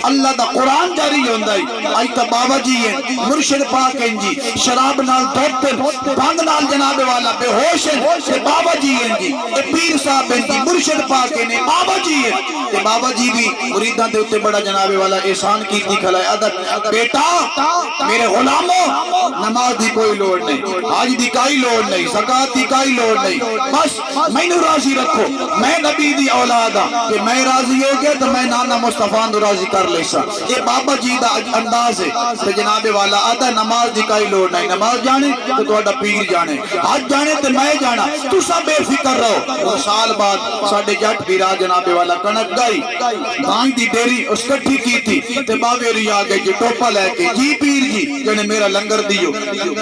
اللہ دا قرآن جاری ہوندا ہے اج تا بابا جی ہیں مرشد پاک ہیں جی شراب نال دھوتے بھنگ نال جناب والا بے ہوش ہیں تے بابا جی ہیں جی اے پیر صاحب ہیں جی مرشد پاک ہیں بابا جی ہیں تے بابا جی بھی مریداں دے اوتے بڑا جناب والا احسان کیتی کھلا ہے ادب بیٹا میرے غلاموں نماز دی کوئی لوڑ نہیں حج دی کوئی لوڑ نہیں زکات دی کوئی لوڑ نہیں بس مینوں راضی رکھو میں نبی دی اولاد ہاں کہ میں راضی ہو گیا تو میں نانا مصطفیٰ نو راضی کر لیسا یہ بابا جی دا انداز ہے تو جناب والا آدھا نماز دی کوئی لوڑ نہیں نماز جانے تو تہاڈا پیر جانے حج جانے تو میں جانا تساں بے فکر رہو سال بعد ساڈے جٹ پیرا جناب والا کنک گئی گائیں دی ڈیری اس کٹھی کی تھی تے باوے ری آ گئے جی ٹوپا لے کے جی پیر جی جنے میرا لنگر دیو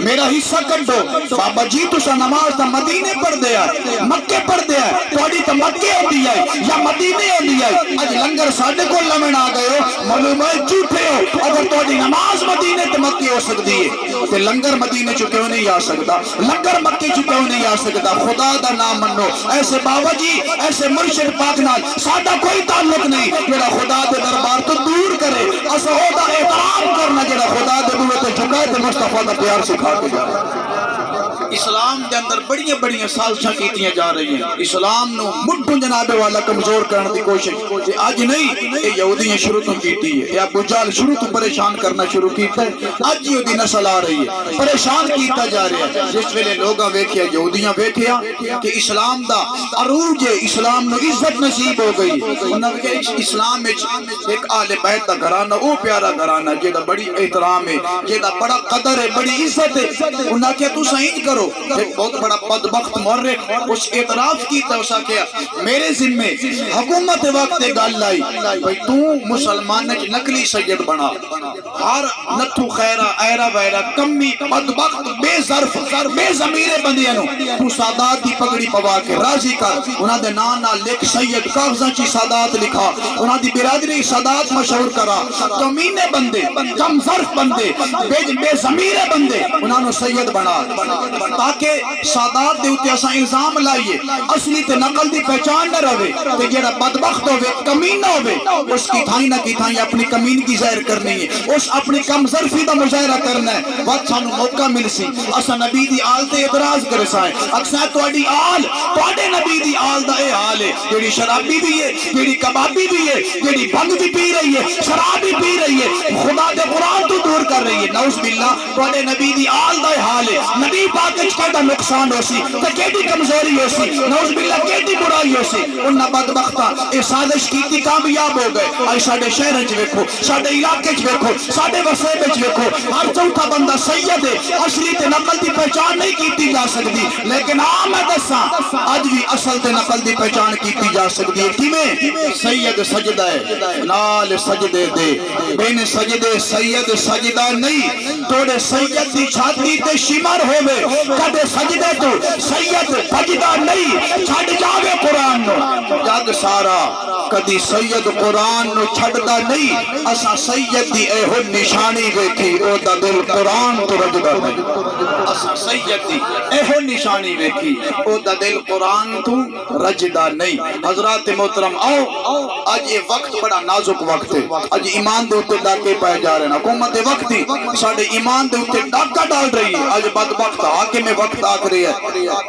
میرا حصہ کٹو بابا جی تساں نماز تا مدینے پڑھ دیا مکے پڑھ دیا تہاڈی تے مکے ہوندی ہے یا مدینے ہوندی ہے اج لنگر ساڈے کول لمن آ گئے ہو معلوم ہے جھوٹے ہو اگر تہاڈی نماز مدینے تے مکے ہو سکتی ہے تے لنگر مدینے چ کیوں نہیں آ سکتا لنگر مکے چ کیوں نہیں آ سکتا خدا دا نام منو ایسے بابا جی ایسے مرشد پاک نال ساڈا کوئی تعلق نہیں جڑا خدا دے دربار تو دور کرے اسا او دا احترام کرنا جڑا خدا دے بوے تے جھکائے تے مصطفیٰ دا پیار سکھا کے جائے اسلام دے اندر بڑی بڑی سازشاں کیتیاں جا رہی ہیں اسلام نو مٹھو جناب والا کمزور کرنے دی کوشش یہ اج نہیں یہ یہودیاں شروع تو کیتی ہے یہ ابو جہل شروع تو پریشان کرنا شروع کیتا ہے اج یہودی نسل آ رہی ہے پریشان کیتا جا رہا ہے جس ویلے لوگاں ویکھیا یہودیاں ویکھیا کہ اسلام دا عروج ہے اسلام نو عزت نصیب ہو گئی انہاں نے کہ اسلام وچ ایک اہل بیت دا گھرانہ او پیارا گھرانہ جیدا بڑی احترام ہے جیدا بڑا قدر ہے بڑی عزت ہے انہاں کہ تو صحیح کرو ایک بہت بڑا بدبخت مورخ اس اعتراف کیتا اسا کیا میرے ذمہ حکومت وقت گل لائی بھئی تو مسلمان نقلی سید بنا ہر نتھو خیرہ ایرہ ویرہ کمی بدبخت بے ظرف بے ضمیرے بندیاں نو تو سادات دی پگڑی پوا کے راضی کر انہاں دے نام نال لکھ سید کاغذاں چی سادات لکھا انہاں دی برادری سادات مشہور کرا کمینے بندے کم ظرف بندے بے ضمیرے بندے انہاں نو سید بنا تاکہ سادات دے ہوتے اساں الزام لائیے اصلی تے نقل دی پہچان نہ رہے تے جیڑا بدبخت ہوئے کمین نہ ہوئے اس کی تھائی نہ کی تھائی اپنی کمین کی ظاہر کرنی ہے اس اپنی کم ظرفی دا مظاہرہ کرنا ہے وقت سانو موقع مل سی اساں نبی دی آل تے اعتراض کرے سائیں اکثر تواڈی آل تواڈے نبی دی آل دا اے حال ہے جیڑی شرابی بھی ہے جیڑی کبابی بھی ہے جیڑی بھنگ بھی پی رہی ہے شراب بھی پی رہی ہے خدا دے قرآن تو دور کر رہی ہے نعوذ باللہ تواڈے نبی دی آل دا اے حال ہے نبی پاک کیڑا نقصان ہو سی تے کیڑی کمزوری ہو سی نعوذ باللہ کیڑی برائی ہو سی انہاں بدبختاں اے سازش کیتی کامیاب ہو گئے اے ساڈے شہر وچ ویکھو ساڈے علاقے وچ ویکھو ساڈے وسے وچ ویکھو ہر چوتھا بندہ سید ہے اصلی تے نقل دی پہچان نہیں کیتی جا سکتی لیکن میں دساں اج بھی اصل تے نقل دی پہچان کیتی جا سکتی ہے کیویں سید سجدہ ہے نال سجدے دے بین سجدے سید سجدہ نہیں توڑے سید دی چھاتی تے شمر ہوے کدے سجدے تو سید سجدہ نہیں چھڑ جاوے قرآن نو جگ سارا کدی سید قرآن نو چھڑدا نہیں اسا سید دی اے ہو نشانی ویکھی او دا دل قرآن تو رجدا نہیں اسا سید دی اے ہو نشانی ویکھی او دا دل قرآن تو رجدا نہیں حضرات محترم آؤ اج یہ وقت بڑا نازک وقت ہے اج ایمان دے اوتے ڈاکے پائے جا رہے ہیں حکومت وقت ہی ساڈے ایمان دے اوتے ڈاکا ڈال رہی ہے اج بدبخت حاکم وقت آ رہی ہے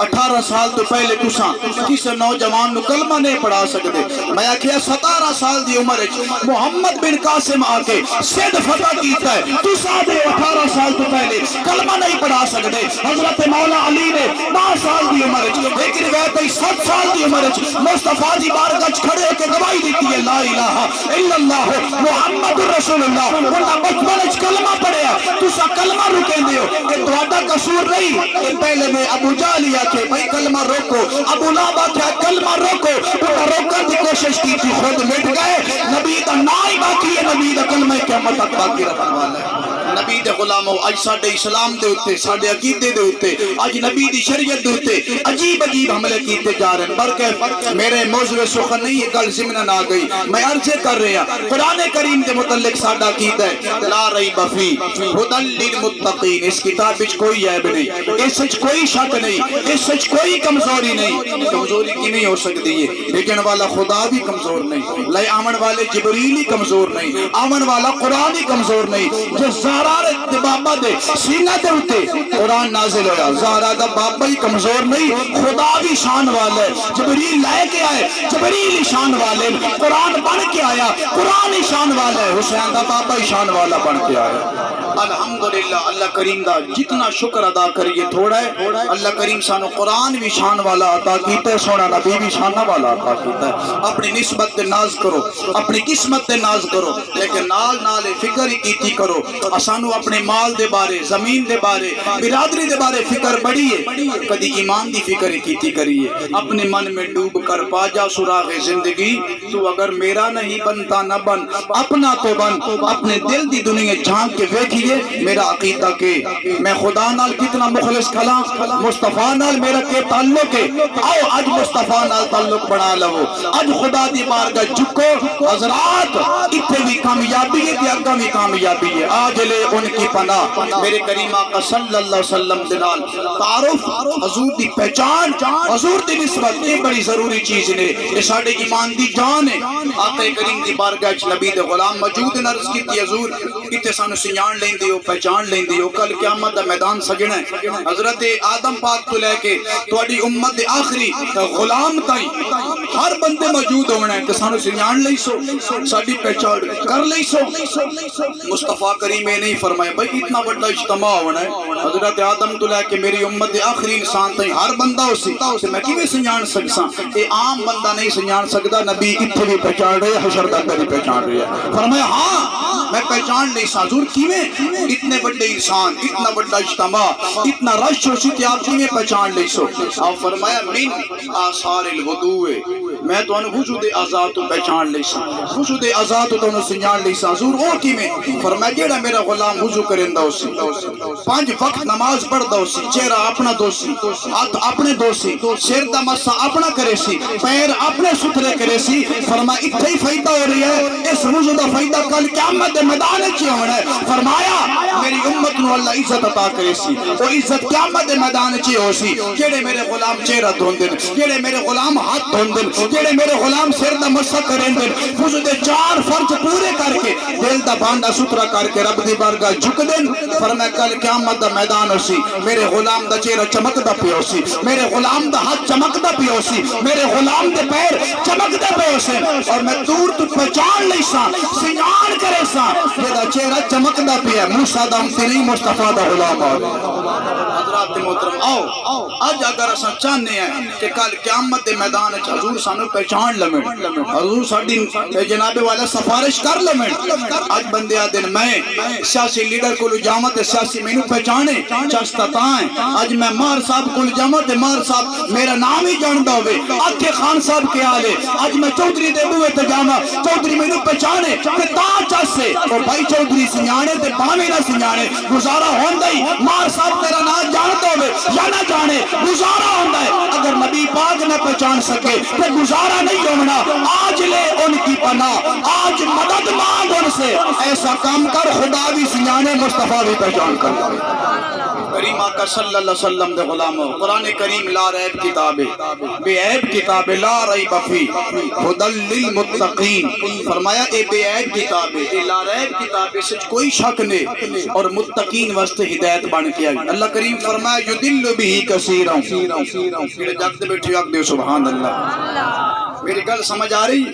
18 سال تو پہلے تساں کسی نوجوان نو کلمہ نہیں پڑھا سکتے میں آکھیا 17 سال دی عمر وچ محمد بن قاسم آ کے سندھ فتح کیتا ہے تساں دے 18 سال تو پہلے کلمہ نہیں پڑھا سکتے حضرت مولا علی نے 9 سال دی عمر وچ ایک روایت ہے 7 سال دی عمر وچ مصطفیٰ دی بارگاہ وچ کھڑے ہو کے گواہی دیتی ہے لا الہ الا اللہ محمد رسول اللہ انہاں بچپن وچ کلمہ پڑھیا تساں کلمہ رکیندے ہو کہ تہاڈا قصور نہیں کہ پہلے میں ابو جہل آکھے بھائی کلمہ روکو ابو لہب آکھے کلمہ روکو انہاں روکن دی کوشش کی تھی خود مٹ گئے نبی دا نام ہی باقی ہے نبی دا کلمہ قیامت تک باقی رکھنے والا ہے نبی دے غلاموں اج ساڈے اسلام دے اوتے ساڈے عقیدے دے اوتے اج نبی دی شریعت دے اوتے عجیب عجیب حملے کیتے جا رہے ہیں بلکہ میرے موضوع سخن نہیں یہ گل ضمن آ گئی میں عرض کر رہا قرآن کریم کے متعلق ساڈا عقیدہ ہے لا ریب فی ھدی للمتقین اس کتاب وچ کوئی عیب نہیں اس وچ کوئی شک نہیں اس وچ کوئی کمزوری نہیں کمزوری کی نہیں ہو سکتی ہے لیکن والا خدا بھی کمزور نہیں لے آمن والے جبریل ہی کمزور نہیں آمن والا قرآن ہی کمزور نہیں جو زہرا دے بابا دے سینہ دے اوتے قرآن نازل ہویا زہرا دا بابا ہی کمزور نہیں خدا بھی شان والا ہے جبریل لے کے آئے جبریل ہی شان والے قرآن بن کے آیا قرآن ہی شان والا ہے حسین دا بابا ہی شان والا بن کے آیا الحمدللہ اللہ کریم دا جتنا شکر ادا کریے تھوڑا ہے اللہ کریم سانو قرآن بھی شان والا عطا کیتا ہے سونا نبی بھی شان والا عطا کیتا ہے اپنی نسبت تے ناز کرو اپنی قسمت تے ناز کرو لیکن نال نال فکر ہی کیتی کرو سانو اپنے مال دے بارے زمین دے بارے برادری دے بارے فکر بڑی ہے کدی ایمان دی فکر ہی کیتی کریے اپنے من میں ڈوب کر پا جا سراغ زندگی تو اگر میرا نہیں بنتا نہ بن اپنا تو بن اپنے دل دی دنیا جھانک کے دیکھیے میرا عقیدہ کے میں خدا نال کتنا مخلص کھلا مصطفیٰ نال میرا کے تعلق ہے آؤ اج مصطفیٰ نال تعلق بنا لو اج خدا دی بارگاہ جھکو حضرات اتنے بھی کامیابی ہے کہ اگا بھی کامیابی ہے آج لے ان کی پناہ میرے کریم آقا صلی اللہ علیہ وسلم دنال تعارف حضور دی پہچان حضور دی نسبت یہ بڑی ضروری چیز نے یہ ساڑھے ایمان دی جان ہے آقا کریم دی بارگاہ نبی دے غلام موجود نرز کی تی حضور کتے سانو سنجان لیں دیو پہچان لیں دیو کل قیامت دا میدان سجنا ہے حضرت آدم پاک تو لے کے توڑی امت دے آخری غلام تائی ہر بندے موجود ہونا ہے کہ سانو سنجان لیں سو ساڑھی پہچان کر لیں سو مصطفیٰ کریم نہیں فرمائے بھئی اتنا بڑا اجتماع ہونا ہے حضرت آدم تو لے کے میری امت دے آخری انسان تائی ہر بندہ ہو سی میں کیویں سنجان سکساں اے عام بندہ نہیں سنجان سکتا نبی اتنے بھی پہچان رہے حشر تک بھی پہچان رہے ہیں فرمایا ہاں میں پہچان نہیں سا حضور کیویں اتنے بڑے انسان اتنا بڑا اجتماع اتنا رش ہو سی کہ آپ کیویں پہچان نہیں سو آپ فرمایا من آثار الوضوء میں تو انہوں وجود آزاد تو پہچان نہیں سا وجود آزاد تو انہوں سنجان نہیں سا حضور او کیویں فرمایا جیڑا میرا غلام وضو کرندہ ہو سی 5 وقت نماز پڑھدا ہو سی چہرہ اپنا دو سی ہاتھ اپنے دو سی سر دا مسا اپنا کرے سی پیر اپنے ستھرے کرے سی فرمایا اتھے ہی فائدہ ہو رہی ہے اس وضو دا فائدہ کل قیامت دے میدان وچ ہونا ہے فرمایا میری امت نو اللہ عزت عطا کرے سی او عزت قیامت دے میدان وچ ہو سی جڑے میرے غلام چہرہ دھوندن جڑے میرے غلام ہاتھ دھوندن جڑے میرے غلام سر دا مسا کرندن وضو دے 4 فرض پورے کر کے دل دا بانڈا ستھرا کر کے رب دی بارگاہ جھک دین فرمایا کل قیامت دا میدان ہو سی میرے غلام دا چہرہ چمکدا پیا سی میرے غلام دا ہاتھ چمکدا پیا سی میرے غلام دے پیر چمکدے پے سی اور میں دور تو پہچان لئی سا سنجان کرے سا جدا چہرہ چمکدا پیا موسیٰ دا ہمتی نہیں مصطفیٰ دا غلام حضرات محترم آؤ آج اگر اساں چاہنے ہیں کہ کل قیامت دے میدان وچ حضور سانو پہچان لمن حضور ساڈی جناب والا سفارش کر لمن اج بندے آ دن میں سیاسی لیڈر کو جاواں تے سیاسی مینوں پہچانے چستا تاں اج میں مار صاحب کو جاواں تے مار صاحب میرا نام ہی جاندا ہوے آکھے خان صاحب کے آلے اج میں چودھری دے بوئے تے جاواں چودھری مینوں پہچانے تے تاں چسے او بھائی چودھری سنجانے تے پاویں نہ سنجانے گزارا ہوندا ہی مار صاحب تیرا نام جاندا ہوے یا نہ جانے گزارا ہوندا ہے اگر نبی پاک نہ پہچان سکے تے گزارا نہیں ہونا آج لے ان کی پناہ آج مدد مانگ ان سے ایسا کام کر خدا بھی سنجانے مصطفیٰ بھی پہچان کر کریم آقا صلی اللہ علیہ وسلم دے غلاموں قرآن کریم لا ریب کتاب ہے بے عیب کتاب ہے لا ریب فی ھدی للمتقین فرمایا اے بے عیب کتاب ہے اے لا ریب کتاب ہے سچ کوئی شک نہیں اور متقین واسطے ہدایت بن کے آئی اللہ کریم فرمایا یدل بہ کثیرا میرے جگ دے بیٹھے آگ دیو سبحان اللہ میری گل سمجھ آ رہی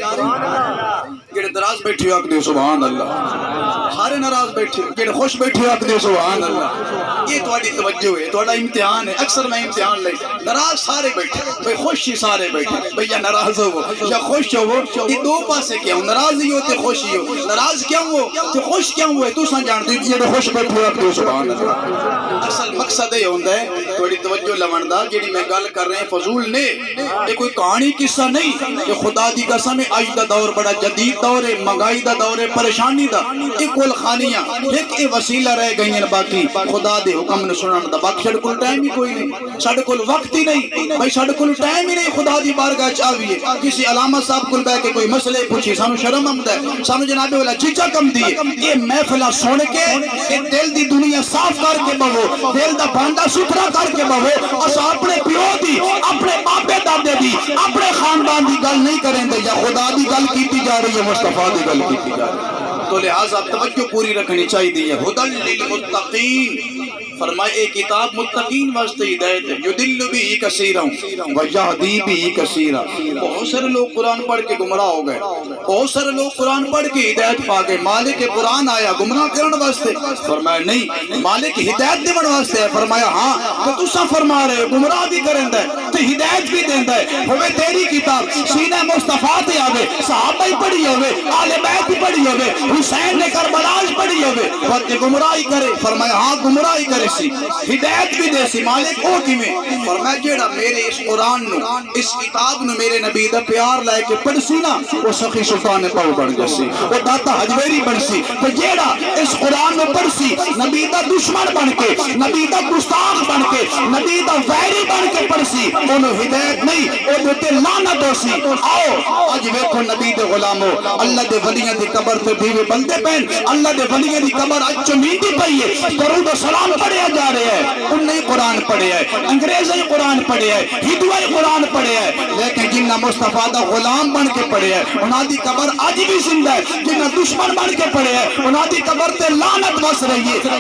جڑے دراز بیٹھے آگ دیو سبحان اللہ سارے ناراض بیٹھے جڑے خوش بیٹھے آگ دیو سبحان اللہ یہ تواڈی توجہ ہے تواڈا امتحان ہے اکثر میں امتحان لے ناراض سارے بیٹھے بھئی خوشی سارے بیٹھے بھئی یا ناراض ہو یا خوش ہو یہ دو پاسے کیا ہو ناراض ہی ہو تے خوشی ہو ناراض کیا ہو تے خوش کیا ہو تو سن جان دی جڑے خوش بیٹھے آگ دیو سبحان اللہ اصل مقصد یہ ہوندا ہے تواڈی توجہ لون دا جڑی میں گل کر رہے ہیں فضول نے یہ کوئی کہانی قصہ نہیں یہ خدا دی قسم ہے اج دا دور بڑا جدید دور ہے مہنگائی دا دور ہے پریشانی دا اکول خانیاں ایک اے وسیلہ رہ گئی ہیں باقی خدا دے حکم نے سنن دا باقی ساڈے کول ٹائم ہی کوئی نہیں ساڈے کول وقت ہی نہیں بھائی ساڈے کول ٹائم ہی نہیں خدا دی بارگاہ چ آویے کسی علامہ صاحب کول بیٹھ کے کوئی مسئلے پوچھی سانو شرم آندا ہے سانو جناب والا چیچا کم دی یہ محفلاں سن کے اے دل دی دنیا صاف کر کے بہو دل دا بھانڈا ستھرا کر کے بہو اس اپنے پیو دی اپنے باپے دادے دی اپنے خاندان دی گل نہیں کریں دے یا خدا دی گل کیتی جا رہی ہے مصطفیٰ دی گل کیتی جا رہی ہے تو لہذا توجہ پوری رکھنی چاہیے ہدی للمتقین فرمائے ایک کتاب متقین واسطے ہدایت ہے یدل بھی کثیرا ویہدی بھی کثیرا بہت سارے لوگ قرآن پڑھ کے گمراہ ہو گئے بہت سارے لوگ قرآن پڑھ کے ہدایت پا گئے مالک قرآن آیا گمراہ کرنے واسطے فرمایا نہیں مالک ہدایت دیون واسطے ہے فرمایا ہاں تو تساں فرما رہے گمراہ بھی کرندا ہے تے ہدایت بھی دیندا ہے ہوے تیری کتاب سینہ مصطفیٰ تے آوے صحابہ ہی پڑھی ہوے آل بیت ہی پڑھی ہوے حسین نے کربلا پڑھی ہوے اور گمراہی کرے فرمایا ہاں گمراہی کرے سی ہدایت بھی دے سی مالک او کیویں فرمایا جیڑا میرے اس قرآن نو اس کتاب نو میرے نبی دا پیار لے کے پڑھ سی نا وہ سخی سلطان پاؤ بن جسی وہ داتا حجویری بن سی تے جیڑا اس قرآن نو پڑھ سی نبی دا دشمن بن کے نبی دا گستاخ بن کے نبی دا ویری بن کے پڑھ سی اونوں ہدایت نہیں او تے لعنت ہو سی آؤ اج ویکھو نبی دے غلامو اللہ دے ولیاں دی قبر تے دیوے بلدے پین اللہ دے ولیاں دی قبر اج چمیندی پئی ہے درود و سلام پڑھیا جا رہے ہیں ان نے قرآن پڑھے ہے انگریزی قرآن پڑھے ہے ہندوئی قرآن پڑھے ہے لیکن جنہ مصطفیٰ دا غلام بن کے پڑھے ہے انہاں دی قبر آج بھی زندہ ہے جنہ دشمن بن کے پڑھے ہے انہاں دی قبر تے لعنت بس رہی ہے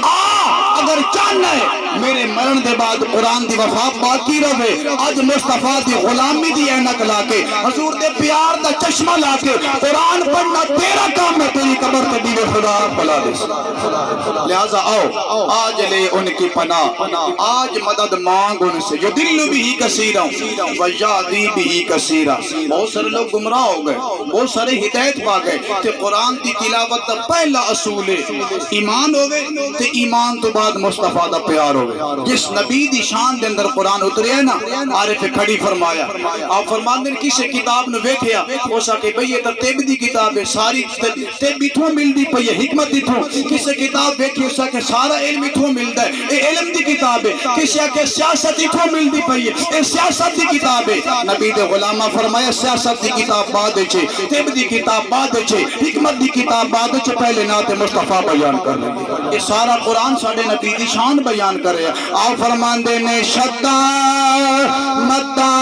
اگر چاہنا ہے میرے مرن دے بعد قرآن دی وفا باقی رہے آج مصطفیٰ دی غلامی دی اینک لا کے حضور دے پیار دا چشمہ لا کے قرآن پڑھنا تیرا کام ہے تیری قبر تے دیوے خدا بلا دے لہذا آؤ آج لے ان کی پناہ آج مدد مانگ ان سے جو دل بھی کثیرا ویہدی بھی کثیرا بہت سارے لوگ گمراہ ہو گئے بہت سارے ہدایت پا گئے کہ قرآن دی تلاوت دا پہلا اصول ہے ایمان ہوئے تے ایمان تو بعد مصطفیٰ دا پیار ہوئے جس نبی دی شان دے اندر قرآن اترے ہے نا عارف کھڑی فرمایا آپ فرمان دیں کسی کتاب نے ویکھیا ہو سکے بھئی یہ ترتیب دی کتاب ہے ساری تیب بھی مل دی پئی ہے حکمت دی کسی کتاب ویکھی ہو سکے سارا علم اتھوں ملدا ہے اے علم دی کتاب ہے کسی کے سیاست اتھوں مل دی پئی ہے اے سیاست دی کتاب ہے نبی دے غلامہ فرمایا سیاست دی کتاب بعد چھے تیب دی کتاب بعد چھے حکمت دی کتاب بعد چھے پہلے نات مصطفیٰ بیان کر لیں یہ سارا قرآن ساڑھے نبی دی شان بیان کر رہے ہیں آؤ فرمان دینے شدہ مدہ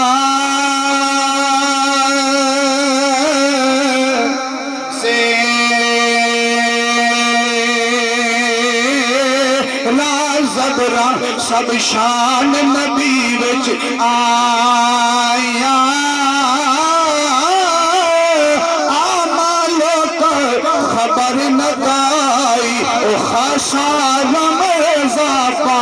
سب شان نبی وچ آیا آمالوں کا خبر نکائی او خاصا رمضا پا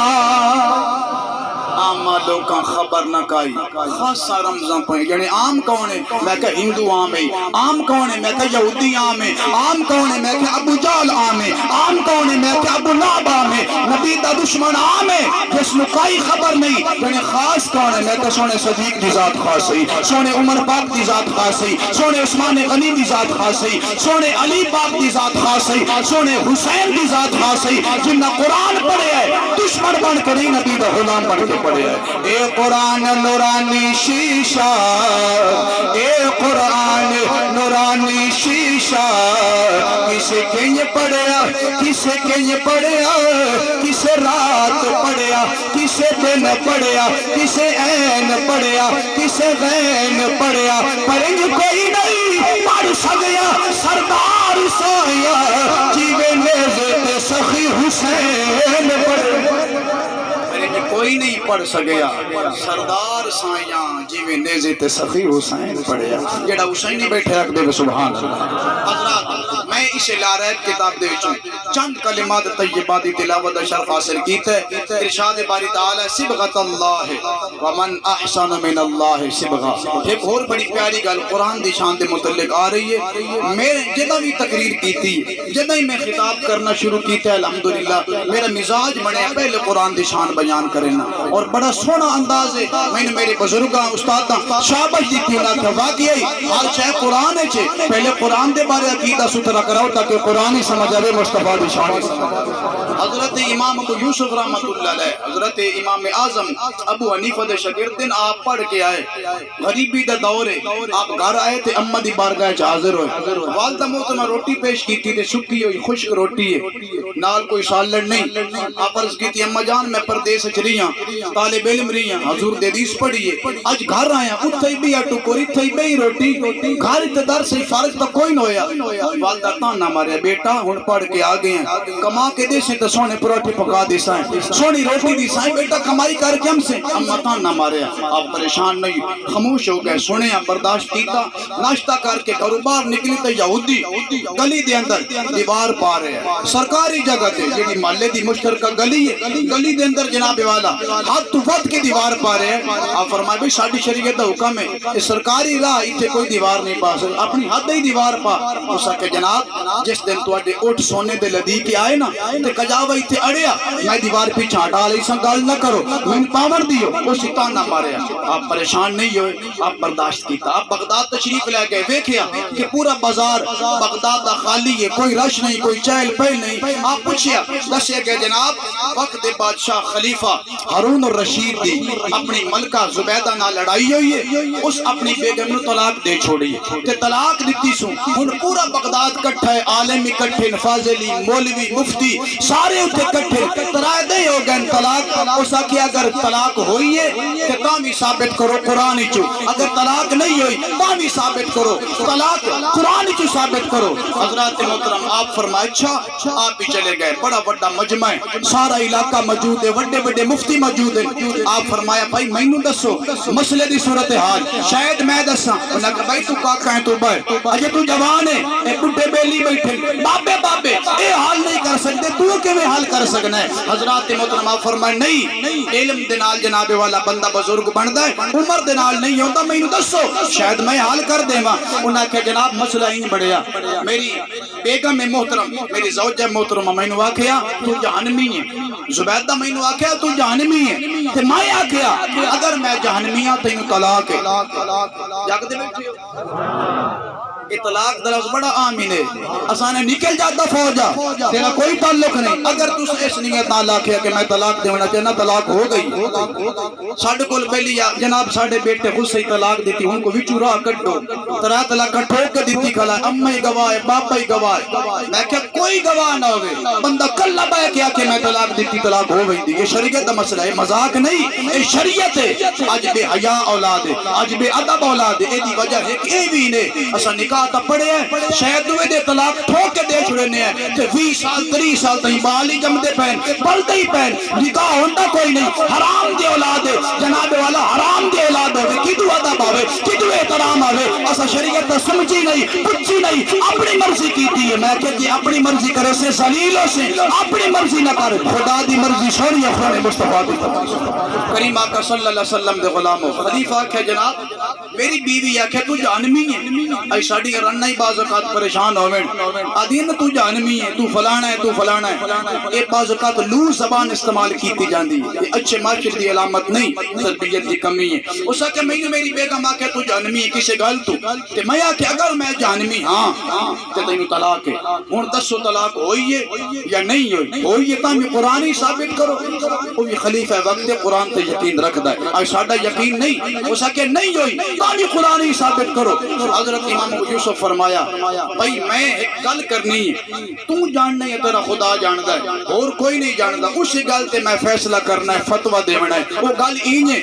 آمالوں کا خبر نکائی خاصا رمضان پائی یعنی عام کون ہے میں کہ ہندو عام ہے عام کون ہے میں کہ یہودی عام ہے عام کون ہے میں کہ ابو جال عام ہے عام کون ہے میں کہ ابو لہب عام ہے نبی دا دشمن عام ہے جس میں کوئی خبر نہیں یعنی خاص کون ہے میں کہ سونے صدیق دی ذات خاص ہے سونے عمر پاک دی ذات خاص ہے سونے عثمان غنی دی ذات خاص ہے سونے علی پاک دی ذات خاص ہے سونے حسین دی ذات خاص ہے جنہ قرآن پڑھے ہے دشمن بن کے نہیں نبی دا غلام بن کے پڑھے ہے اے قرآن نورانی شیشہ اے قرآن نورانی شیشہ کسے کنج پڑھیا کسے کنج پڑھیا کسے رات پڑھیا کسے دن پڑھیا کسے عین پڑھیا کسے غین پڑھیا پرنج کوئی نہیں پڑھ سکیا سردار سایا جیوے نیزے تے سخی حسین پڑھیا کوئی نہیں پڑھ سکیا سردار سائیاں جیویں نیزے تے سخی حسین پڑھیا جیڑا حسین نہیں بیٹھے رکھ دے سبحان اللہ حضرات میں اس حدیث لاریب کتاب دے وچوں چند کلمات طیبات دی تلاوت دا شرف حاصل کیتا ہے۔ ارشاد باری تعالی صبغۃ اللہ ومن احسن من اللہ صبغہ۔ ایک اور بڑی پیاری گل قرآن دی شان دے متعلق آ رہی ہے۔ میں جدہ بھی تقریر کیتی جدہ ہی میں خطاب کرنا شروع کیتا ہے الحمدللہ میرا مزاج بنے پہلے قرآن دی شان بیان کرنا اور بڑا سونا انداز ہے۔ میں نے میرے بزرگاں استاداں شابش دیتی انہاں کہ واقعی ہر شے قرآن ہے چھے پہلے قرآن دے بارے عقیدہ سترا کراؤ تاکہ قرآن ہی سمجھ آوے مصطفیٰ دی شان۔ حضرت امام ابو یوسف رحمۃ اللہ علیہ حضرت امام اعظم ابو حنیفہ دے شاگردن آپ پڑھ کے آئے غریبی دا دور ہے آپ گھر آئے تھے اماں دی بارگاہ وچ حاضر ہوئے والدہ محترمہ روٹی پیش کی تھی تے سکی ہوئی خشک روٹی ہے نال کوئی سالن نہیں آپ عرض کی تھی اماں جان میں پردیس وچ رہی ہاں طالب علم رہی ہاں حضور دے حدیث پڑھی ہے اج گھر آیا اتھے بھی اٹو کوری اتھے بھی روٹی گھر تے در سے فارغ تو کوئی نہ ہویا والدہ تانا ماریا بیٹا ہن پڑھ کے آ گئے ہیں کما کے دے سے تے سونے پروٹھی پکا دے سائیں سونی روٹی دی سائیں بیٹا کمائی کر کے ہم سے اماں تانا ماریا آپ پریشان نہیں خاموش ہو گئے سنے برداشت کیتا ناشتہ کر کے گھروں باہر نکلی تے یہودی گلی دے اندر دیوار پا رہے ہیں سرکاری جگہ تے جڑی محلے دی مشترکہ گلی ہے گلی دے اندر جناب والا ہاتھ تو فت کے دیوار پا رہے ہیں آپ فرمائے بھی ساڈی شریعت دا حکم ہے اس سرکاری راہ ایتھے کوئی دیوار نہیں پا سکتا اپنی حد ہی دیوار پا اس کہ جناب جس دن تواڈے اٹھ سونے دے لدی کے آئے نا تے کجاوا ایتھے اڑیا میں دیوار پیچھے ہٹا لئی سا گل نہ کرو میں پاون دیو او ستا نہ ماریا آپ پریشان نہیں ہوئے آپ برداشت کیتا آپ بغداد تشریف لے گئے دیکھیا کہ پورا بازار بغداد دا خالی ہے کوئی رش نہیں کوئی چہل پہل نہیں آپ پوچھیا دسے کہ جناب وقت بادشاہ خلیفہ ہارون الرشید دی اپنی ملکہ زبیدہ نال لڑائی ہوئی ہے اس اپنی بیگم نو طلاق دے چھوڑی تے طلاق دتی سو ہن پورا بغداد کٹھا ہے عالم اکٹھے فاضلی مولوی مفتی سارے اوتھے کٹھے ترائے دے ہو گئے طلاق اس کہ اگر طلاق ہوئی ہے تے تاں بھی ثابت کرو قرآن وچ اگر طلاق نہیں ہوئی تاں بھی ثابت کرو طلاق قرآن وچ ثابت کرو حضرات محترم آپ فرمائے اچھا آپ بھی چلے گئے بڑا بڑا مجمع ہے سارا علاقہ موجود ہے بڑے بڑے مفتی موجود ہیں آپ فرمایا بھائی مینوں دسو مسئلے دی صورتحال شاید میں دساں انہاں کہ بھائی تو کاکا ہے تو بھائی اجے تو جوان ہے اے بڈھے بیلی بیٹھے بابے بابے اے حال نہیں کر سکتے تو کیویں حل کر سکنا ہے حضرات محترم آپ فرمائے نہیں علم دے نال جناب والا بندہ بزرگ بندا ہے عمر دے نال نہیں ہوندا مینوں دسو شاید میں حل کر دیواں انہاں کہ جناب مسئلہ ہی بڑھیا میری بیگم محترم میری زوجہ محترمہ مینوں آکھیا تو جہنمی ہے زبیدہ مینوں آکھیا تو جہنمی ہے تے میں آکھیا اگر میں جہنمی ہاں تینوں طلاق ہے جگ دے بیٹھے ہو یہ طلاق دراز بڑا آمین ہے اسانے نکل جاتا فوجا تیرا کوئی تعلق نہیں اگر تُس اس نیت نہ لاکھیا کہ میں طلاق دیونا چاہنا طلاق ہو گئی ساڑھے کل پہلی جناب ساڑھے بیٹے خود سے طلاق دیتی ان کو وچو راہ کٹو ترہ طلاق ٹھوک کے دیتی کھلا امّی گواہ ہے باپا ہی گواہ ہے میں کہا کوئی گواہ نہ ہوئے بندہ کل لبا ہے کیا کہ میں طلاق دیتی طلاق ہو گئی دی یہ شریعت دا مسئلہ ہے مذاق نہیں یہ شریعت ہے آج بے حیاء اولاد ہے آج بے ادب اولاد ہے ایدی وجہ ہے کہ اے بھی نے اسا نکاح تا پڑے ہیں شاید دوئے دے طلاق ٹھوک کے دے چھڑنے ہیں کہ 20 سال 30 سال تہیں بالی جم دے پہن پلتے ہی پہن نکاح ہوندہ کوئی نہیں حرام دے اولاد ہے جناب والا حرام دے اولاد ہوئے کدو ادب آوے کدو احترام آوے اسا شریعت تا سمجھی نہیں پچھی نہیں اپنی مرضی کیتی ہے میں کہتی اپنی مرضی کرے سے سلیلوں سے اپنی مرضی نہ کرے خدا دی مرضی سوری اخوان مصطفیٰ دی کریم آقا صلی اللہ علیہ وسلم دے غلاموں خلیفہ آکھے جناب میری بیوی آکھے تو جہنمی ہے اے ساڑی رنہ ہی بعض اوقات پریشان ہوئے آدھین تو جہنمی ہے تو فلانا ہے تو فلانا ہے ایک بعض اوقات لوس زبان استعمال کیتی جاندی یہ اچھے معاشر دی علامت نہیں تربیت دی کمی ہے اس آکے میں میری بیگم آکے تو جہنمی ہے کسے گل تو تے میں آکے اگر میں جہنمی ہاں تے تینوں طلاق ہے ہون دسو طلاق ہوئی ہے یا نہیں ہوئی ہے تاں میں قرآن ہی ثابت کرو وہ بھی خلیفہ وقت قرآن تے یقین رکھ دائے آج ساڑھا یقین نہیں اس آکے نہیں ہوئی تاں بھی قرآن ہی ثابت کرو حضرت امام یوسف فرمایا بھئی میں ایک گل کرنی ہے تو جاننا ہے تیرا خدا جاندا ہے اور کوئی نہیں جاندا اسی گل تے میں فیصلہ کرنا ہے فتوہ دیونا ہے وہ گل اینجے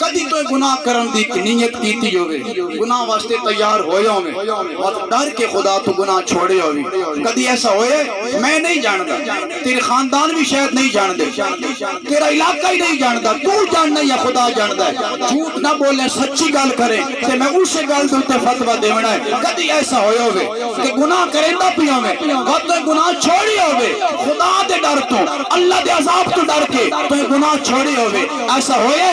کدی تو گناہ کرن دی نیت کیتی ہوئے گناہ واسطے تیار ہوئے ہوئے اور ڈر کے خدا تو گناہ چھوڑے ہوئے کدی ایسا ہوئے میں نہیں جاندا تیرے خاندان بھی شاید نہیں جاندے تیرا علاقہ ہی نہیں جاندا تو جاننا یا خدا جاندا ہے جھوٹ نہ بولیں سچی گل کریں تے میں اسے گل دوتے فتوہ دیونا ہے کدی ایسا ہویا ہوئے کہ گناہ کریندا پیا میں وقت گناہ چھوڑی ہوئے خدا دے ڈر تو اللہ دے عذاب تو ڈر کے تو گناہ چھوڑی ہوئے ایسا ہوئے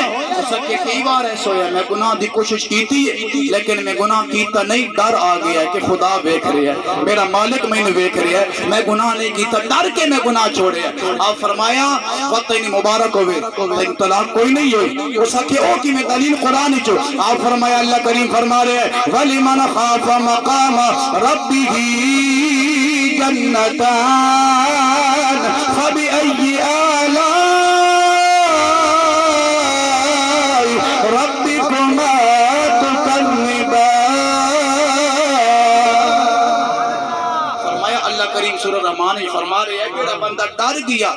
کہ کئی بار ایسا ہویا میں گناہ دی کوشش کیتی ہے لیکن میں گناہ کیتا نہیں ڈر آ گیا ہے کہ خدا دیکھ رہا ہے میرا مالک میں نے دیکھ رہا ہے میں گناہ نہیں کیتا ڈر کے میں گناہ چھوڑے آپ فرمایا وقت انہی مبارک ہوئے لیکن طلاق کوئی نہیں ہوئی وہ سکے او کی میں دلیل قرآن چو آپ فرمایا اللہ کریم فرما رہے ہیں وَلِمَنْ خَافَ مَقَامَ رَبِّهِ جَنَّتَانِ فَبِأَيِّ آلَاءِ رَبِّكُمَا تُكَذِّبَانِ فرمایا اللہ کریم سورہ رحمان ہی فرما رہے ہیں کہ بندہ ڈر گیا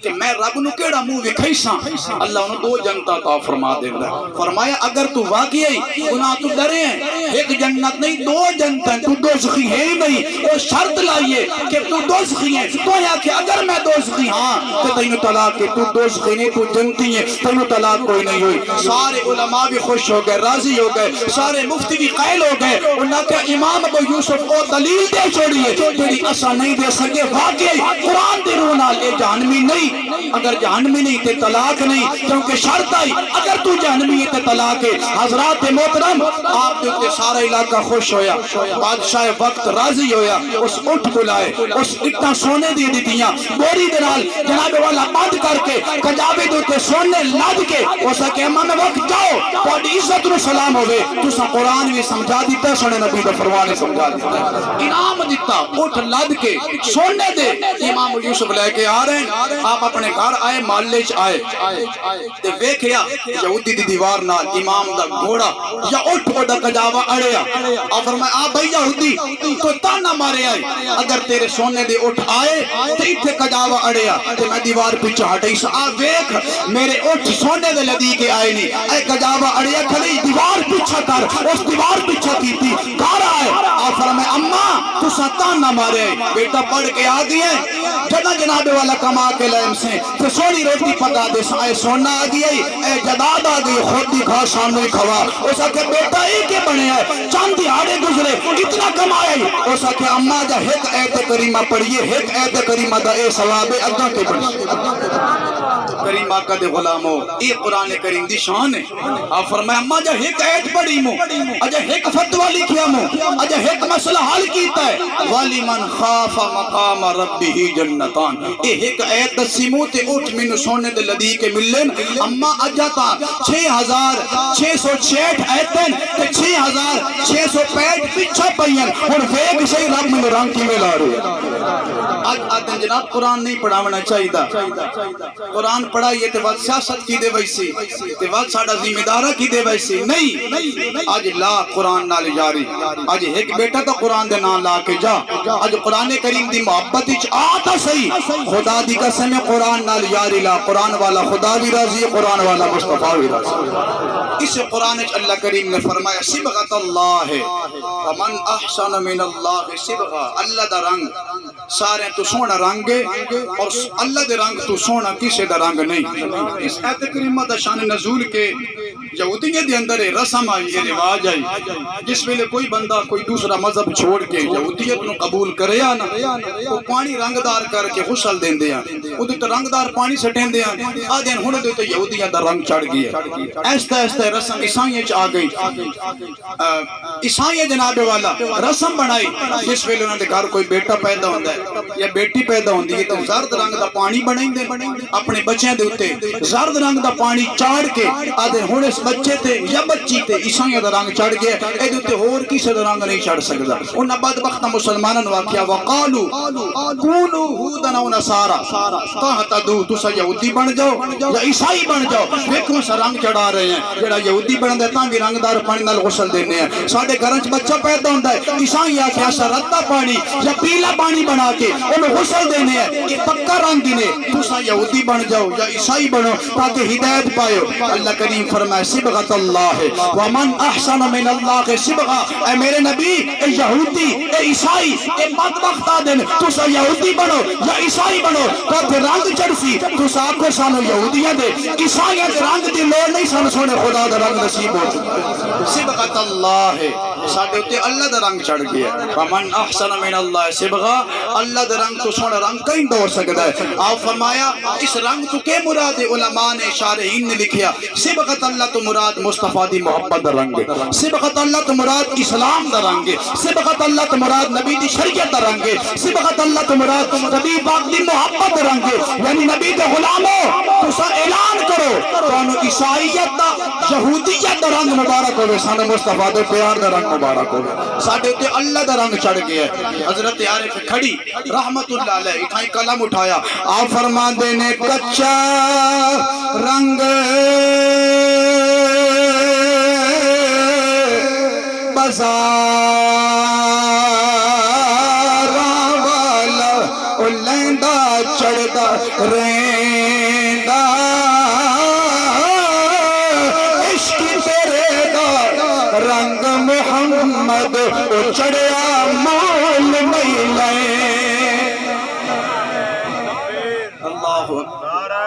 کہ میں رب نو کیڑا منہ وکھائیساں اللہ انہوں دو جنت عطا فرما دیتا ہے فرمایا اگر تو واقعی گناہ تو ڈرے ہیں ایک جنت نہیں دو جنت ہیں تو دوزخی ہے ہی نہیں وہ شرط لائیے کہ تو دوزخی ہیں تو یا کہ اگر میں دوزخی ہاں تو تینو طلاق ہے تو دوزخی نہیں تو جنتی ہیں تینو طلاق کوئی نہیں ہوئی سارے علماء بھی خوش ہو گئے راضی ہو گئے سارے مفتی بھی قائل ہو گئے انہاں کہ امام ابو یوسف کو دلیل دے چھوڑیے تیری اصا نہیں دے سکے واقعی قرآن دے رونا لے جہنمی نہیں اگر جہنمی نہیں تے طلاق نہیں کیونکہ شرط آئی اگر تو جہنمی ہے تے طلاق ہے حضرات محترم آپ دیکھتے سارا علاقہ خوش ہویا بادشاہ وقت راضی ہویا اس اٹھ بلائے اس اتنا سونے دی دیتیاں بوری دنال جناب والا بند کر کے کجابے دوتے سونے لد کے اسا کہ امام وقت جاؤ بڑی عزت نو سلام ہوئے تو سا قرآن بھی سمجھا دیتا سنے نبی دا فرمانے سمجھا دیتا انعام دیتا اٹھ لد کے سونے دے امام یوسف لے کے آ رہے ہیں آپ اپنے گھر آئے محلے چ آئے تے ویکھیا یہودی دی دیوار نال امام دا گھوڑا یا اٹھ اڑا کجاوا اڑیا اور فرمایا آ بھائی یہودی تو تانا مارے آئے اگر تیرے سونے دے اٹھ آئے تے ایتھے کجاوا اڑیا تے میں دیوار پیچھے ہٹئی سا آ ویکھ میرے اٹھ سونے دے لدی کے آئے نہیں اے کجاوا اڑیا کھڑی دیوار پیچھے کر اس دیوار پیچھے کیتی گھر آئے اور فرمایا اماں تو سا تانا مارے بیٹا پڑھ کے آ گئے جنا جناب والا کما کے لائم سے تو سونی روٹی پکا دے سائے سونا آ گئی اے جداد آ گئی خود دی کھا سامنے کھوا اسا کہ بیٹا ایک ہی بنے ہے چاند دیہاڑے گزرے اتنا کمائے اسا کہ اماں جا ایک ایت کریمہ پڑھیے ایک ایت کریمہ دا اے ثواب اگا کے پڑھیے کریم آقا دے غلامو اے قرآن کریم دی شان ہے آپ فرمایا اماں جا ایک ایت پڑھی مو اجا ایک فتوہ لکھیا مو اجا ایک مسئلہ حل کیتا ہے وَلِمَنْ خَافَ مَقَامَ رَبِّهِ جَنَّتان اے ایک ایت دسی مو تے اٹھ مینو سونے دے لدی کے ملن اماں اجا تا 6666 ایتن تے 6665 پیچھا پئین اور ویگ صحیح رب میں رنگ کی میں لا رہے آج آدھن جناب قرآن نہیں پڑھاونا چاہیے قرآن پڑھائیے تے وقت سیاست کی دے ویسی تے وقت ساڑھا ذمہ دارہ کی دے ویسی نہیں آج لا قرآن نال جاری آج ایک بیٹا تو قرآن دے نام لا کے جا آج قرآن کریم دی محبت اچ آتا صحیح خدا دی قسم قرآن نال جاری لا قرآن والا خدا بھی راضی قرآن والا مصطفیٰ بھی راضی اس قرآن اچ اللہ کریم نے فرمایا صبغت اللہ ومن احسن من اللہ صبغہ اللہ دا رنگ سارے تو سونا رنگ ہے اور اللہ دے رنگ تو سونا کسے دا رنگ نہیں اس آیت کریمہ دا شان نزول کے یہودیت دے اندر رسم آئی یہ رواج آئی جس ویلے کوئی بندہ کوئی دوسرا مذہب چھوڑ کے یہودیت نو قبول کرے نا وہ پانی رنگدار کر کے غسل دین دیا ادھے تو رنگدار پانی سٹین دیا آدھین ہونے دے تو یہودیت دا رنگ چڑھ گیا ایستا ایستا رسم عیسائیوں چ آ گئی عیسائی جناب والا رسم بنائی جس ویلے انہوں نے گھر کوئی بیٹا پیدا ہوندہ ہے یا بیٹی پیدا ہوندی ہے تو زرد رنگ دا پانی بنائیں دے اپنے بچیں دے ہوتے زرد رنگ دا پانی چاڑ کے آدھے ہونے اس بچے تے یا بچی تے عیسائیوں دا رنگ چڑھ گیا اے دوتے اور کسی دا رنگ نہیں چڑھ سکتا انہا بدبخت مسلمانن واقعہ وقالو کونو ہودن و نصارا کہتا دو تو سا یہودی بن جاؤ یا عیسائی بن جاؤ دیکھو سا رنگ چڑھا رہے ہیں جڑا یہودی بن دیتا بھی رنگ دار پانی نال غسل دینے ہیں ساڑھے گھرنچ بچہ پیدا ہوندہ ہے عیسائی آکے ایسا رتا پانی یا پیلا پانی بنا کے انہوں غسل دینے ہیں یہ پکا رنگ دینے تو سا یہودی بن جاؤ یا عیسائی بنو تاکہ ہدایت پائے اللہ کریم فرمائے صبغۃ اللہ ومن احسن من اللہ کے صبغہ. اے میرے نبی اے یہودی اے عیسائی اے بدبخت آدن تسا یہودی بنو یا عیسائی بنو تو پھر رنگ چڑسی تسا آکھو سانو یہودیاں دے عیسائیاں دے رنگ دی لوڑ نہیں سانو سونے خدا دا رنگ نصیب ہو چکا. صبغۃ اللہ ساڈے تے اللہ دا رنگ چڑھ گیا. ومن احسن من اللہ صبغہ اللہ دا رنگ تو سونا رنگ کہیں دور سکتا ہے. آپ فرمایا اس رنگ تو کے مراد علماء نے شارحین نے لکھیا صبغۃ اللہ تو مراد مصطفیٰ دی محبت دا رنگ ہے. صبغۃ اللہ تو مراد اسلام دا رنگ ہے. صبغۃ اللہ تو مراد نبی دی شریعت دا رنگ ہے. صبغۃ اللہ تو مراد نبی پاک دی محبت دا رنگ ہے. یعنی نبی دے غلامو تسا اعلان کرو تانوں عیسائیت دا یہودیت دا رنگ مبارک ہوے سانو مصطفیٰ دے پیار دا رنگ مبارک ہوے. ساڈے تے اللہ دا رنگ چڑھ گیا ہے. حضرت عارف کھڑی رحمت اللہ علیہ اٹھائی قلم اٹھایا آپ فرما دینے کچا رنگ بازار والا لیندہ چڑھدا رہندا عشق تیرے دا رنگ محمد چڑھیا مول نہیں لے. اللہ نعرہ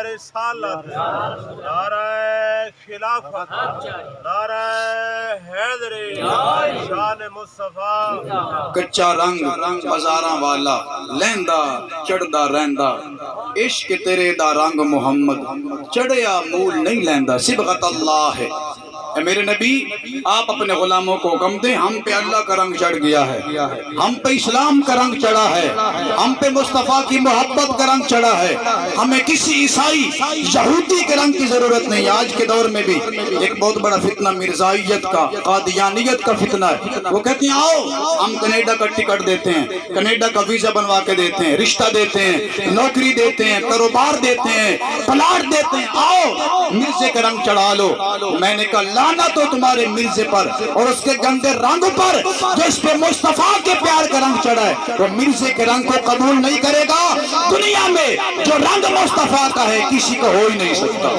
رسالت نعرہ خلافت نعرہ حیدری شان مصطفیٰ. کچا رنگ بازاراں والا لیندا چڑھدا رہندا عشق تیرے دا رنگ محمد چڑھیا مول نہیں لیندا. صبغۃ اللہ ہے. اے میرے نبی آپ اپنے غلاموں کو حکم دیں ہم پہ اللہ کا رنگ چڑھ گیا ہے. ہم پہ اسلام کا رنگ چڑھا ہے. ہم پہ مصطفیٰ کی محبت کا رنگ چڑھا ہے. ہمیں کسی عیسائی یہودی کے رنگ کی ضرورت نہیں. آج کے دور میں بھی ایک بہت بڑا فتنہ مرزائیت کا قادیانیت کا فتنہ ہے. وہ کہتے ہیں آؤ ہم کینیڈا کا ٹکٹ دیتے ہیں کینیڈا کا ویزا بنوا کے دیتے ہیں رشتہ دیتے ہیں نوکری دیتے ہیں کاروبار دیتے ہیں پلاٹ دیتے ہیں آؤ مرزے کا رنگ چڑھا لو. میں نے کہا لعنت ہو تمہارے مرزے پر اور اس کے گندے رنگ پر جو اس پہ مصطفیٰ کے پیار کا رنگ چڑھا ہے. وہ مرزے کے رنگ کو قبول نہیں کرے گا. دنیا میں جو رنگ مصطفیٰ کا ہے کسی کا ہو ہی نہیں سکتا.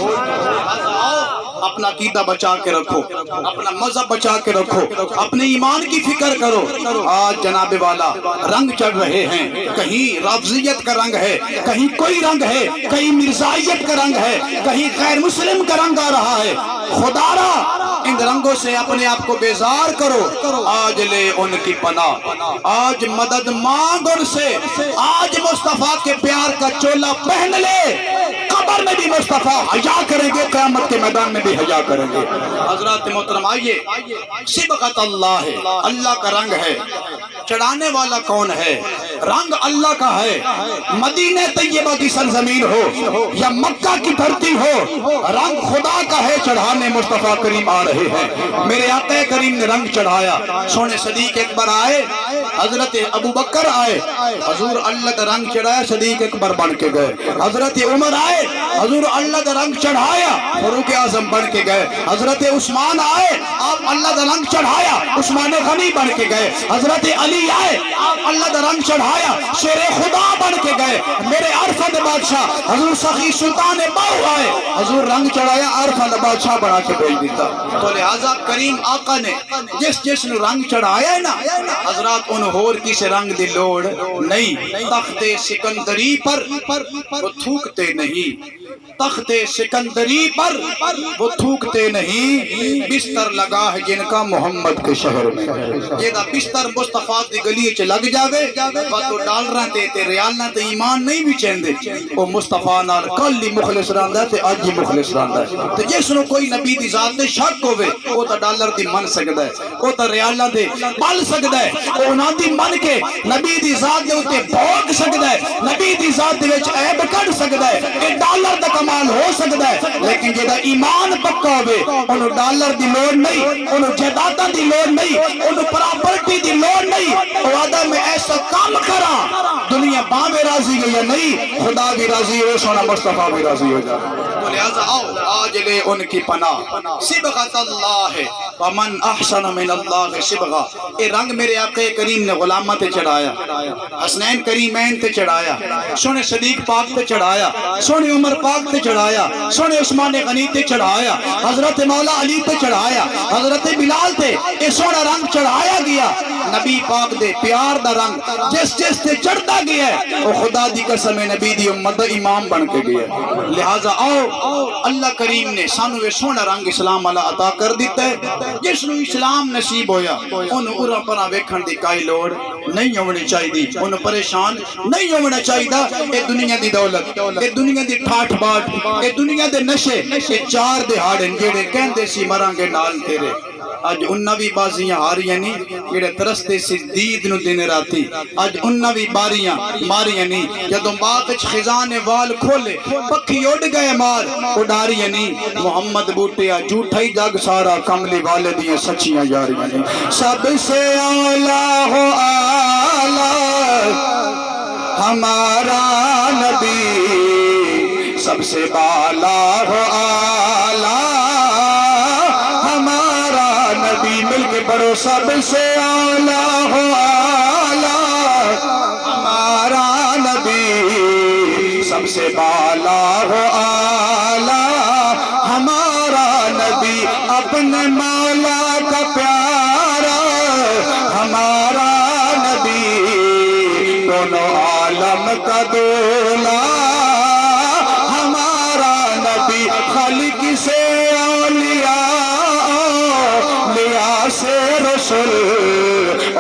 اپنا عقیدہ بچا کے رکھو اپنا مذہب بچا کے رکھو اپنے ایمان کی فکر کرو. آج جناب والا رنگ چڑھ رہے ہیں. کہیں رافضیت کا رنگ ہے کہیں کوئی رنگ ہے کہیں مرزائیت کا رنگ ہے کہیں غیر مسلم کا رنگ آ رہا ہے. خدا را ان رنگوں سے اپنے آپ کو بیزار کرو. آج لے ان کی پناہ آج مدد مانگ ان سے. آج مصطفیٰ کے پیار کا چولا پہن لے. قبر میں بھی مصطفیٰ حیا کریں گے قیامت کے میدان میں بھی حیا کریں گے. حضرات محترم آئیے صبغۃ اللہ ہے. اللہ کا رنگ ہے. چڑھانے والا کون ہے؟ رنگ اللہ کا ہے. مدینہ طیبہ کی سرزمین ہو یا مکہ کی دھرتی ہو رنگ خدا کا ہے. چڑھانے مصطفیٰ کریم آ رہے ہیں. میرے آقا کریم نے رنگ چڑھایا. سونے صدیق اکبر آئے حضرت ابو بکر آئے حضور اللہ کا رنگ چڑھایا صدیق اکبر بن کے گئے. حضرت عمر آئے حضور اللہ کا رنگ چڑھایا فاروق اعظم بن کے گئے. حضرت عثمان آئے آپ اللہ کا رنگ چڑھایا عثمان غنی بن کے گئے. حضرت علی آئے آپ اللہ کا رنگ چڑھایا شیر خدا بن کے گئے. میرے عرفت بادشاہ حضور سخی سلطان باؤ آئے حضور رنگ چڑھایا عرفت بادشاہ بنا کے بھیج دیتا. تو لہذا کریم آقا نے جس نے رنگ چڑھایا ہے نا حضرات ان ہور کسی رنگ دی لوڑ نہیں. تخت سکندری پر وہ تھوکتے نہیں. تخت سکندری پر وہ تھوکتے نہیں. بستر لگا ہے جن کا محمد کے شہر میں. جیدہ بستر مصطفیٰ دی گلی چ لگ جاوے تو ڈالراں تے ریالنا تے ایمان نہیں بھی چیندے. وہ مصطفیٰ نال کل ہی مخلص رہندا تے اج ہی مخلص رہندا ہے. تے جس نو کوئی نبی دی ذات تے شک ہوے وہ تا ڈالر دی من سکدا ہے وہ تا ریالاں دے پل سکدا ہے. وہ انہاں دی من کے نبی دی ذات دے اوتے بھوگ سکدا ہے. نبی دی ذات دے وچ عیب کڈ سکدا ہے. اے ڈالر دا کمال ہو سکدا ہے. لیکن جیدا ایمان پکا ہوے اونوں ڈالر دی لوڑ نہیں اونوں جائیداداں دی لوڑ نہیں اونوں پراپرٹی دی لوڑ نہیں. او آدھا میں ایسا کام کراں دنیا باں میں راضی ہے یا نہیں خدا بھی راضی ہو سونا مصطفیٰ بھی راضی ہو جائے. تو لہذا آؤ آج لے ان کی پناہ صبغۃ اللہ ومن احسن من اللہ صبغہ. اے رنگ میرے آقا کریم نے غلامہ تے چڑھایا, حسنین کریمین تے چڑھایا, سونے صدیق پاک تے چڑھایا, سونے عمر پاک تے چڑھایا, سونے عثمان غنی تے چڑھایا, حضرت مولا علی تے چڑھایا, حضرت بلال تے اے سونا رنگ چڑھایا گیا. نبی پاک دے پیار دا رنگ جس جس تے چڑھتا گیا ہے وہ خدا دی قسم نبی دی امت دا امام بن کے گیا ہے. لہذا آؤ اللہ کریم نے سانو یہ سونا رنگ اسلام والا عطا کر دیتا ہے. جس نو اسلام نصیب ہویا انہوں اورا پرا ویکھن دی کائی لوڑ نہیں ہونی چاہیے, انہوں پریشان نہیں ہونا چاہیے. اے دنیا دی دولت, اے دنیا دی ٹھاٹ باٹ, اے دنیا دے نشے, اے چار دہاڑے جڑے کہندے سی مران گے نال تیرے. اج انہاں بھی بازیاں ہاریاں نہیں جڑے ترستے سی دید نو دن راتی. اج انہاں بھی باریاں ماریاں نہیں جدوں باغ وچ خزان وال کھولے پکھی اڑ گئے مار اڈاریاں نہیں. محمد بوٹیا جھوٹا ہی جگ سارا کملی والے دیاں سچیاں یاریاں نہیں. سب سے اعلیٰ ہو اعلیٰ ہمارا نبی, سب سے بالا ہو اعلیٰ ہمارا نبی. مل کے پڑھو سب سے اعلیٰ ہو اعلیٰ ہمارا نبی, سب سے بالا ہو اعلیٰ ہمارا نبی. اپنے مولا کا پیارا ہمارا نبی, دونوں عالم کا دولا ہمارا نبی. خالق سے اولیاء اولیاء سے رسول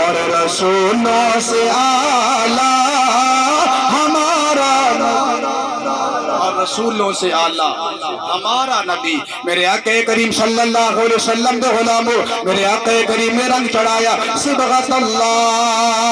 اور رسولوں سے اعلیٰ ہمارا نبی, اور رسولوں سے اعلیٰ ہمارا نبی. میرے آقا کریم صلی اللہ علیہ وسلم دے غلاموں, میرے آقا کریم نے رنگ چڑھایا صبغۃ اللہ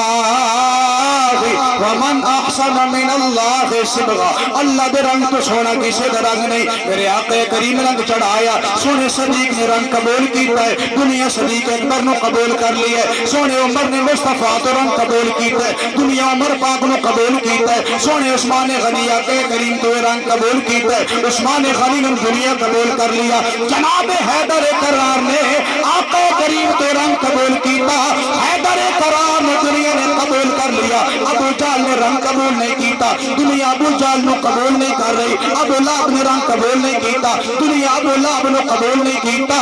ومن احسن من اللہ صبغہ. اللہ دے رنگ تو سونا کسی دا رنگ نہیں. میرے آقا کریم رنگ چڑھایا, سونے صدیق نے رنگ قبول کیتا ہے, دنیا صدیق اکبر نو قبول کر لی ہے, سونے عمر نے مصطفیٰ تو رنگ قبول کیتا ہے, دنیا عمر پاک نو قبول کیتا ہے, سونے عثمان غنی آقا کریم تو رنگ قبول کیتا ہے, عثمان غنی نے دنیا قبول کر لیا. جناب حیدر کرار نے آقا کریم تو رنگ قبول کیتا, حیدر کرار نے دنیا نے قبول کر لیا. ابو جہل نے رنگ قبول نہیں کیتا, دنیا ابو جہل نو قبول نہیں کر رہی. ابو لہب نے رنگ قبول نہیں کیتا, دنیا ابو لہب نو قبول نہیں کیتا.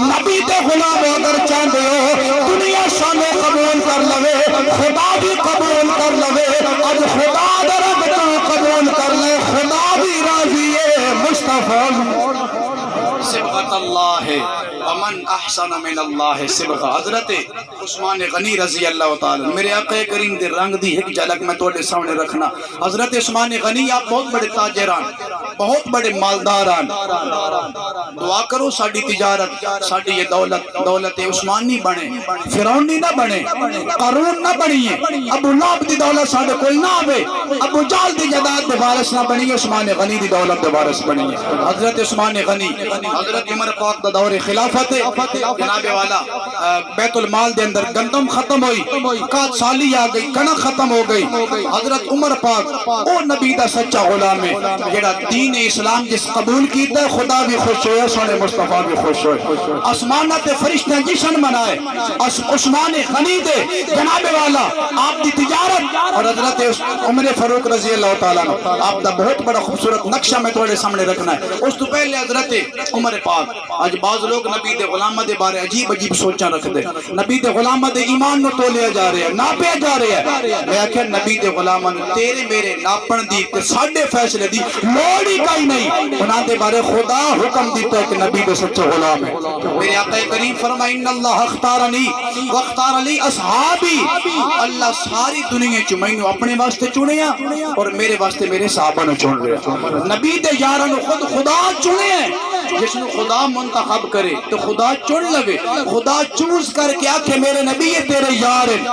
نبی دے غلام اگر چاہتے ہو دنیا سانو قبول کر لوے, خدا بھی قبول کر لوے. اب خدا دا رب تو قبول کر لے, خدا بھی راضی ہے. مصطفیٰ صبغۃ اللہ ومن احسن من اللہ صبغہ. حضرت عثمان غنی رضی اللہ تعالی میرے آقا کریم دے رنگ دی ایک جھلک میں تواڈے سامنے رکھنا. حضرت عثمان غنی آپ بہت بڑے تاجران, بہت بڑے مالداران. دعا کرو ساڈی تجارت, ساڈی یہ دولت عثمانی بنے, فرعونی نہ بنے, قارون نہ بنیے, ابو لہب دی دولت ساڈے کول نہ آوے, ابو جہل دی جائیداد دے وارث نہ بنیے, عثمان غنی دی دولت دے وارث بنیے. حضرت عثمان غنی حضرت عمر پاک دا دور خلافت جناب والا بیت المال دے اندر گندم ختم ہوئی, کات سالی آ گئی, کنک ختم ہو گئی. حضرت عمر پاک او نبی دا سچا غلام ہے جڑا دین اسلام جس قبول کیتا ہے, خدا بھی خوش ہوئے, سونے مصطفیٰ بھی خوش ہوئے. آسمانہ تے فرشتے جشن منائے. عثمان غنی دے جناب والا آپ دی تجارت اور حضرت عمر فاروق رضی اللہ تعالیٰ آپ دا بہت بڑا خوبصورت نقشہ میں تھوڑے سامنے رکھنا ہے. اس تو پہلے حضرت عمر پاک, آج بعض لوگ نبی دے غلامہ دے بارے عجیب عجیب سوچاں رکھ دے, نبی دے غلامہ دے ایمان نو تولیا جا رہے ہیں, ناپیا جا رہے ہیں. میں آکھیا نبی دے غلامہ نو تیرے میرے ناپن دی تے ساڈے فیصلے دی لوڑ ہی کئی نہیں. انہاں دے بارے خدا حکم دیتا ہے کہ نبی دے سچے غلام ہے. میرے آقا کریم فرمائے ان اللہ اختارنی واختار لی اصحابی, اللہ ساری دنیا چ مینوں اپنے واسطے چنیا اور میرے واسطے میرے صحابہ نو چن رہا. نبی دے یاراں نو خود خدا چنے ہیں, جس نو خدا منتخب کرے تو خدا چن لگے خدا چوز کر کے آکھے میرے نبی یہ تیرے یار ہیں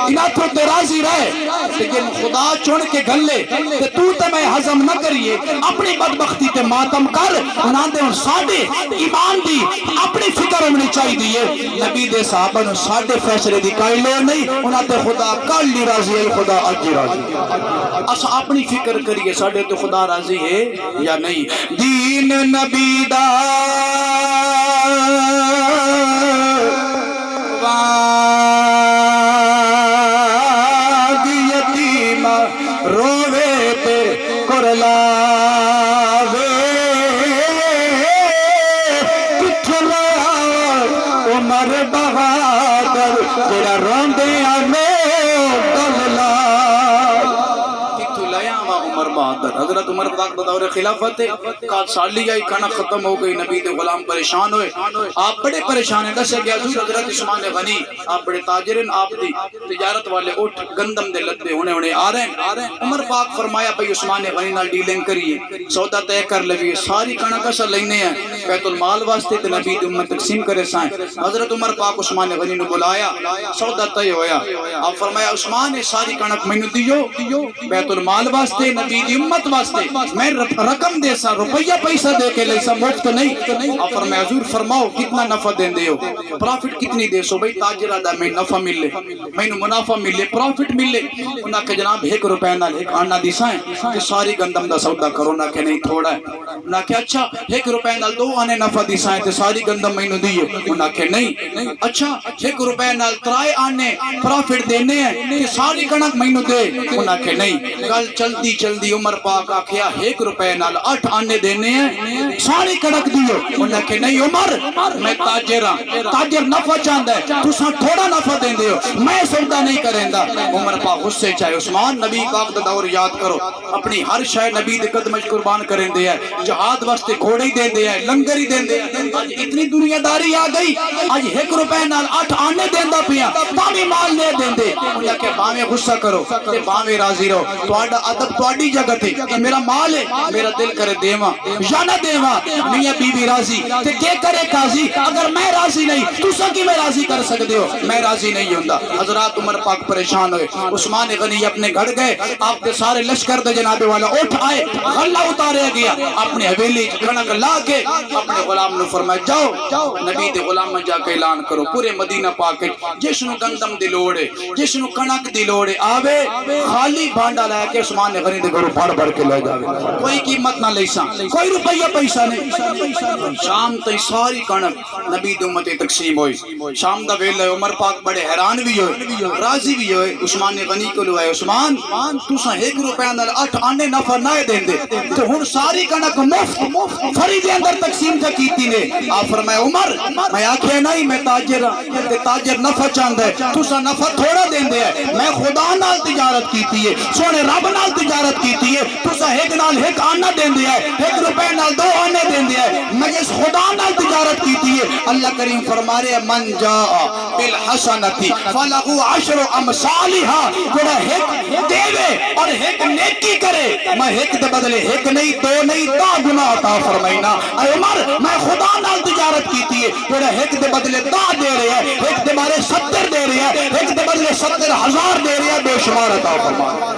انہاں تو تے راضی رہے لیکن خدا چن کے گھلے تے تو تے میں ہضم نہ کریے اپنی بدبختی تے ماتم کر انہاں دے ساڈے ایمان دی اپنی فکر ہونی چاہیے نبی دے صحابہ نو ساڈے فیصلے دی کوئی لوڑ نہیں انہاں تے خدا کل دی راضی ہے خدا اج راضی ہے اس اپنی فکر کریے ساڈے تے خدا راضی ہے یا نہیں دین نبی دا یتیم روے تے کرلاوے کتھلا عمر بہادر تیرا روندے میں دللا کتھلا عمر بہادر حضرت عمر پاک دور خلافت کا سالی آئی کھانا ختم ہو گئی نبی دے غلام پریشان ہوئے آپ بڑے پریشان ہیں دسے گیا حضرت عثمان غنی آپ بڑے تاجر ہیں آپ دی تجارت والے اٹھ گندم دے لدے ہونے آ رہے ہیں عمر پاک فرمایا بھئی عثمان غنی نال ڈیلنگ کریے سودا طے کر لویے ساری کھانا کسا لینے ہیں بیت المال واسطے تے نبی دی امت تقسیم کرے سائیں حضرت عمر پاک عثمان غنی نو بلایا سودا طے ہویا آپ فرمایا عثمان ساری کھنک مینوں دیو بیت المال واسطے نبی دی امت واسطے میں رقم دے سا روپیہ پیسہ دے کے لے سا مفت نہیں آپ فرمایا حضور فرماؤ کتنا نفع دین دے ہو پرافٹ کتنی دے سو بھئی تاجر آدھا میں نفع ملے میں منافع ملے پرافٹ ملے انہاں کہ جناب 1 روپے نال 1 آنا دیسائیں کہ ساری گندم دا سودا کرو نہ کہ نہیں تھوڑا ہے انہاں کہ اچھا 1 روپے نال 2 آنے نفع دیسائیں تے ساری گندم میں نو دیو انہاں کہ نہیں اچھا 1 روپے نال 3 آنے پرافٹ دینے ہیں کہ ساری کنک میں نو دے انہاں کہ نہیں گل چلدی عمر پاک آکھیا 1 روپے نال 8 آنے دینے ہیں ساری کنک دیو انہاں کہ نہیں عمر میں تاجر ہاں تاجر نفع چاہندا ہے تساں تھوڑا نفع دیندے ہو میں سودا نہیں کریندا عمر پاک غصے چاہے عثمان نبی پاک دا دور یاد کرو اپنی ہر شے نبی دے قدم وچ قربان کریندے ہیں جہاد واسطے گھوڑے ہی دیندے ہیں لنگر ہی دیندے ہیں اج اتنی دنیا داری آ گئی اج 1 روپے نال 8 آنے دیندا پیا تاوی مال نہیں دیندے انہاں کہ باویں غصہ کرو تے باویں راضی رہو تہاڈا ادب تہاڈی جگہ تے میرا مال ہے میرا دل کرے دیواں یا نہ دیواں میاں بیوی راضی تے کے کرے قاضی اگر میں راضی نہیں تساں کی میں راضی کر سکدے ہو میں راضی نہیں ہوندا حضرات عمر پاک پریشان ہوئے عثمان غنی اپنے گھر گئے آپ کے سارے لشکر دے جناب والا اٹھ آئے غلہ اتارے گیا اپنی حویلی کنک لا کے اپنے غلام نو فرمایا جاؤ نبی دے غلام جا کے اعلان کرو پورے مدینہ پاک جس نو گندم دی لوڑ ہے جس نو کنک دی لوڑ ہے آوے خالی بانڈا لے کے عثمان غنی دے گھروں بھر بھر کے لے جاوے کوئی قیمت نہ لیساں کوئی روپیہ پیسہ نہیں شام تے ساری کنک نبی دی امت تقسیم ہوئی شام دا ویلہ عمر پاک بڑے حیران بھی ہوئے راضی بھی ہوئے عثمان غنی کو لوائے عثمان تساں 1 روپے نال 8 آنے نفع نہ دیندے تے ہن ساری کنک مفت فری دے اندر تقسیم تے کیتی نے آپ فرمایا عمر میں آکھیا نہیں میں تاجر ہاں تے تاجر نفع چاہندا ہے تساں نفع تھوڑا دیندے ہے میں خدا نال تجارت کیتی ہے سونے رب نال تجارت کیتی ہے تساں 1 نال 1 آنا دیندے ہے 1 روپے نال 2 آنے دیندے ہے میں اس خدا نال تجارت کیتی ہے اللہ کریم فرما رہے من جاء بالحسنتی فلہو 10 امثالها جڑا 1 دیوے اور 1 نیکی کرے میں 1 دے بدلے 1 نہیں 2 نہیں 10 گنا عطا فرمائنا اے عمر میں خدا نال تجارت کیتی ہے جڑا 1 دے بدلے 10 دے رہے ہیں 1 دے بارے 70 دے رہے ہیں 1 دے بدلے 70,000 دے رہے ہیں بے شمار عطا فرمائنا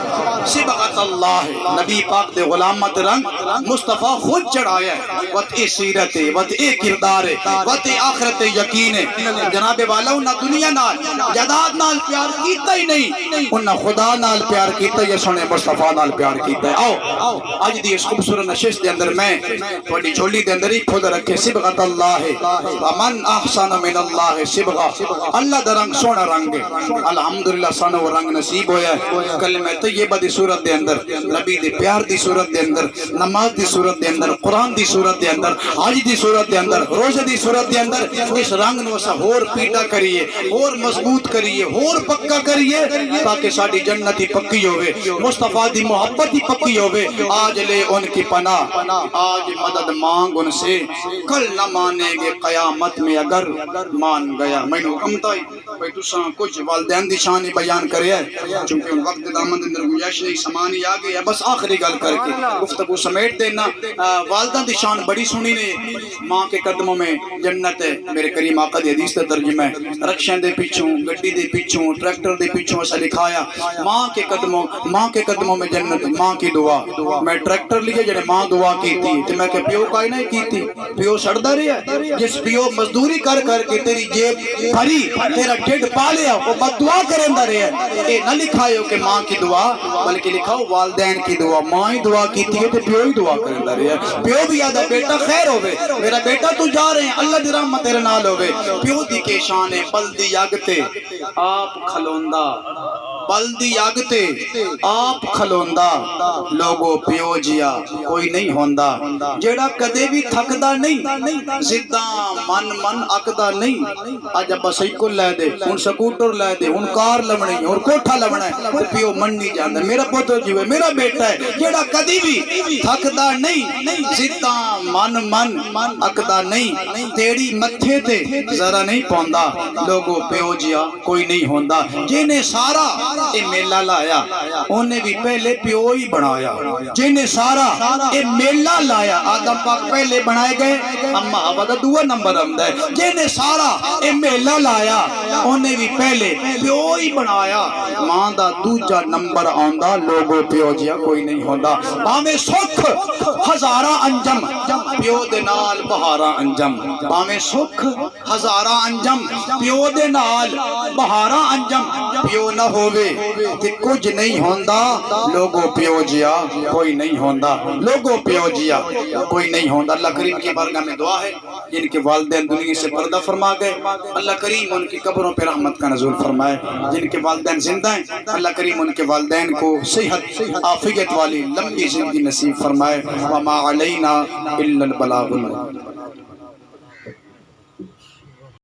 صبغت اللہ نبی پاک دے غلامت رنگ مصطفیٰ خود چڑھایا ہے وطئ سیرت ہے وطئ کردار ہے وطئ آخرت یقین ہے جناب والا انہا دنیا نال جداد نال پیار کیتا ہی نہیں انہا خدا نال پیار کیتا ہے یہ سنے مصطفیٰ نال پیار کیتا ہے آؤ آج دی اس خوبصورت نشست دے اندر میں تھوڑی جھولی دے اندر ہی خود رکھے صبغت اللہ ہے ومن احسن من اللہ صبغہ اللہ دا رنگ سونا رنگ ہے الحمدللہ سانو وہ رنگ نصیب ہویا ہے کلمہ طیبہ دی صورت دے اندر نبی دی پیار دی صورت دے اندر نماز دی صورت دے اندر قرآن دی صورت دے اندر حج دی صورت دے اندر روزہ دی صورت دے اندر اس رنگ نو اسا ہور پیٹا کریے ہور مضبوط کریے ہور پکا کریے تاکہ ساڈی جنت ہی پکی ہوئے مصطفیٰ دی محبت ہی پکی ہوئے آج لے ان کی پناہ آج مدد مانگ ان سے کل نہ مانے گے قیامت میں اگر مان گیا میں نے حکم تائی بھئی تساں کچھ والدین دی شانی بیان کرے ہے چونکہ ان وقت دامن اندر گنجائش نہیں سمانی آگے ہے بس آخری گل کر کے گفتگو سمیٹ دینا والدہ دی شان بڑی سنی نے ماں کے قدموں میں جنت ہے. میرے کریم آقا دی حدیث کا ترجمہ ہے. رکشے دے پیچھوں گڈی دے پیچھوں ٹریکٹر دے پیچھوں اسا لکھایا ماں کے قدموں میں جنت. ماں کی دعا میں ٹریکٹر لیے جڑے ماں دعا کیتی تے میں کہ پیو کائیں نہیں کیتی. پیو سڑدا رہیا جس پیو مزدوری کر کے تیری جیب بھری تیرا ڈھڈ پالیا وہ بد دعا کرندا رہیا. اے نہ لکھایو کہ ماں کی دعا بلکہ لکھاؤ والدین کی دعا. ماں ہی دعا کیتی ہے تے پیو ہی دعا کرندا رہیا. پیو بھی آدھا بیٹا خیر ہوے میرا بیٹا تو جا رہے ہیں اللہ دی رحمت تیرے نال ہوے. پیو دی کے شان ہے بلدی اگتے آپ کھلوندا بلدی اگتے آپ کھلوندا لوگو پیو جیا کوئی نہیں ہوندا جیڑا کدے بھی تھکدا نہیں زداں من اکدا نہیں. اج ابا سائیکل لے دے ہن سکوٹر لے دے ہن کار لمنی اور کوٹھا لمنا ہے تے پیو من نہیں جاندا. میرا پتر جی میرا بیٹا ہے جیڑا کدی بھی تھکدا نہیں زداں من اکدا نہیں تیری متھے تے ذرا نہیں پوندا لوگو پیو جیا کوئی نہیں ہوندا. جنے سارا اے میلہ لایا انہیں بھی پہلے پیو ہی بنایا. جنہیں سارا اے میلہ لایا آدم پاک پہلے بنائے گئے اما آبا دا دعا نمبر آمدہ ہے. جنہیں سارا اے میلہ لایا انہیں بھی پہلے پیو ہی بنایا. ماں دا دوجا نمبر آندہ لوگو پیو جیا کوئی نہیں ہوندا. باویں سکھ ہزارہ انجم پیو دے نال بہارہ انجم. باویں سکھ ہزارہ انجم پیو دے نال بہارہ انجم. پیو نہ ہووے تے کچھ نہیں ہوندا لوگو پیو جیا کوئی نہیں ہوندا. لوگو پیو جیا کوئی نہیں ہوندا. اللہ کریم کی بارگاہ میں دعا ہے جن کے والدین دنیا سے پردہ فرما گئے اللہ کریم ان کی قبروں پہ رحمت کا نزول فرمائے. جن کے والدین زندہ ہیں اللہ کریم ان کے والدین کو صحت عافیت والی لمبی زندگی نصیب فرمائے. وما علینا الا البلاغ.